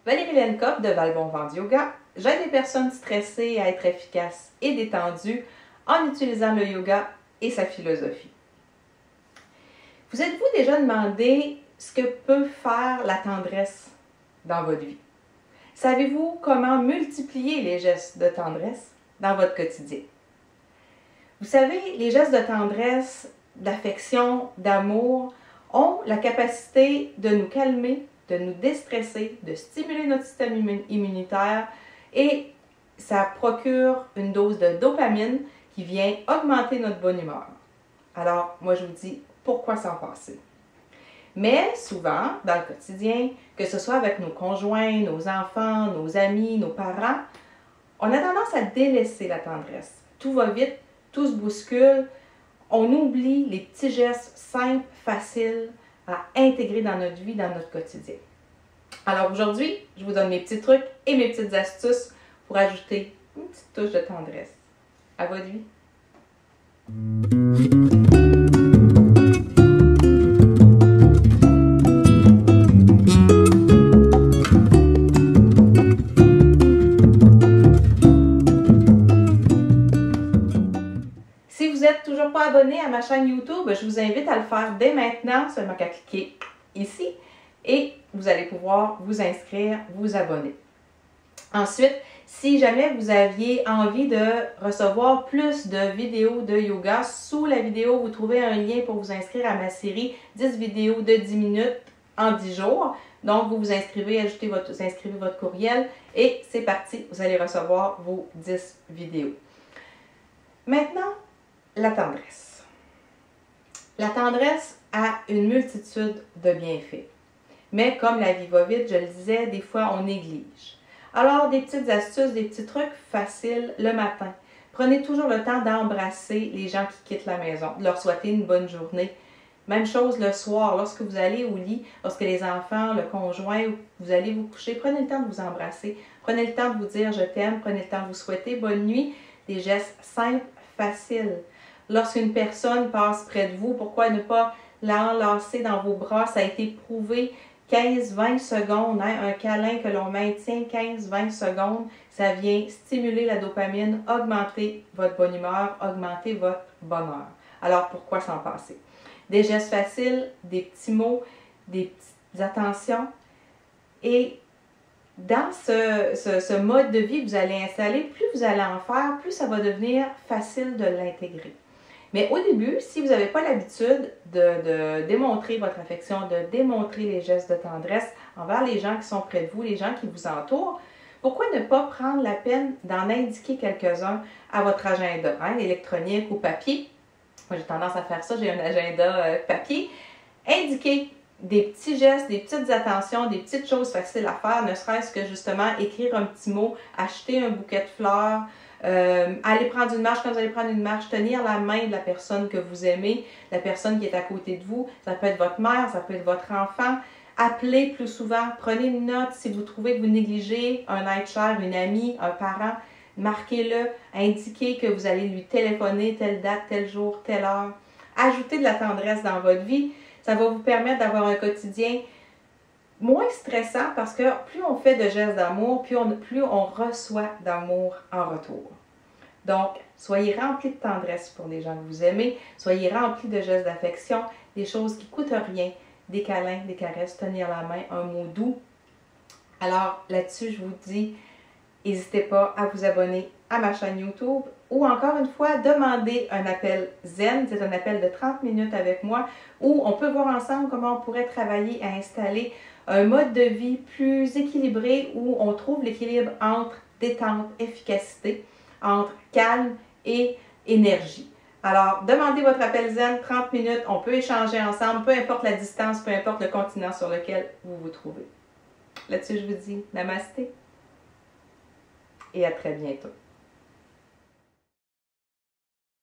Valérie Lencop de Valbon Vente Yoga. J'aide les personnes stressées à être efficaces et détendues en utilisant le yoga et sa philosophie. Vous êtes-vous déjà demandé ce que peut faire la tendresse dans votre vie? Savez-vous comment multiplier les gestes de tendresse dans votre quotidien? Vous savez, les gestes de tendresse, d'affection, d'amour ont la capacité de nous calmer, de nous déstresser, de stimuler notre système immunitaire et ça procure une dose de dopamine qui vient augmenter notre bonne humeur. Alors, moi je vous dis, pourquoi s'en passer? Mais souvent, dans le quotidien, que ce soit avec nos conjoints, nos enfants, nos amis, nos parents, on a tendance à délaisser la tendresse. Tout va vite, tout se bouscule, on oublie les petits gestes simples, faciles à intégrer dans notre vie, dans notre quotidien. Alors aujourd'hui, je vous donne mes petits trucs et mes petites astuces pour ajouter une petite touche de tendresse à votre vie. Si vous n'êtes toujours pas abonné à ma chaîne YouTube, je vous invite à le faire dès maintenant, seulement qu'à cliquer ici et vous allez pouvoir vous inscrire, vous abonner. Ensuite, si jamais vous aviez envie de recevoir plus de vidéos de yoga, sous la vidéo, vous trouvez un lien pour vous inscrire à ma série 10 vidéos de 10 minutes en 10 jours. Donc, vous vous inscrivez, vous inscrivez votre courriel et c'est parti, vous allez recevoir vos 10 vidéos. Maintenant, la tendresse. La tendresse a une multitude de bienfaits. Mais comme la vie va vite, je le disais, des fois on néglige. Alors, des petites astuces, des petits trucs faciles le matin. Prenez toujours le temps d'embrasser les gens qui quittent la maison, de leur souhaiter une bonne journée. Même chose le soir, lorsque vous allez au lit, lorsque les enfants, le conjoint, vous allez vous coucher, prenez le temps de vous embrasser. Prenez le temps de vous dire « je t'aime », prenez le temps de vous souhaiter bonne nuit. Des gestes simples, faciles. Lorsqu'une personne passe près de vous, pourquoi ne pas l'enlacer dans vos bras? Ça a été prouvé 15-20 secondes, hein, un câlin que l'on maintient 15-20 secondes, ça vient stimuler la dopamine, augmenter votre bonne humeur, augmenter votre bonheur. Alors, pourquoi s'en passer? Des gestes faciles, des petits mots, des petites attentions. Et dans ce mode de vie que vous allez installer, plus vous allez en faire, plus ça va devenir facile de l'intégrer. Mais au début, si vous n'avez pas l'habitude de démontrer votre affection, de démontrer les gestes de tendresse envers les gens qui sont près de vous, les gens qui vous entourent, pourquoi ne pas prendre la peine d'en indiquer quelques-uns à votre agenda, hein, électronique ou papier? Moi, j'ai tendance à faire ça, j'ai un agenda papier. Indiquez des petits gestes, des petites attentions, des petites choses faciles à faire, ne serait-ce que justement écrire un petit mot, acheter un bouquet de fleurs, aller prendre une marche. Quand vous allez prendre une marche, tenir la main de la personne que vous aimez, la personne qui est à côté de vous. Ça peut être votre mère, ça peut être votre enfant. Appelez plus souvent, prenez une note si vous trouvez que vous négligez un être cher, une amie, un parent. Marquez-le, indiquez que vous allez lui téléphoner telle date, tel jour, telle heure. Ajoutez de la tendresse dans votre vie. Ça va vous permettre d'avoir un quotidien moins stressant parce que plus on fait de gestes d'amour, plus on reçoit d'amour en retour. Donc, soyez remplis de tendresse pour les gens que vous aimez, soyez remplis de gestes d'affection, des choses qui ne coûtent rien, des câlins, des caresses, tenir la main, un mot doux. Alors là-dessus, je vous dis, n'hésitez pas à vous abonner à ma chaîne YouTube ou encore une fois, demandez un appel Zen. C'est un appel de 30 minutes avec moi où on peut voir ensemble comment on pourrait travailler à installer un mode de vie plus équilibré où on trouve l'équilibre entre détente, efficacité, entre calme et énergie. Alors, demandez votre appel Zen, 30 minutes, on peut échanger ensemble, peu importe la distance, peu importe le continent sur lequel vous vous trouvez. Là-dessus, je vous dis namasté et à très bientôt.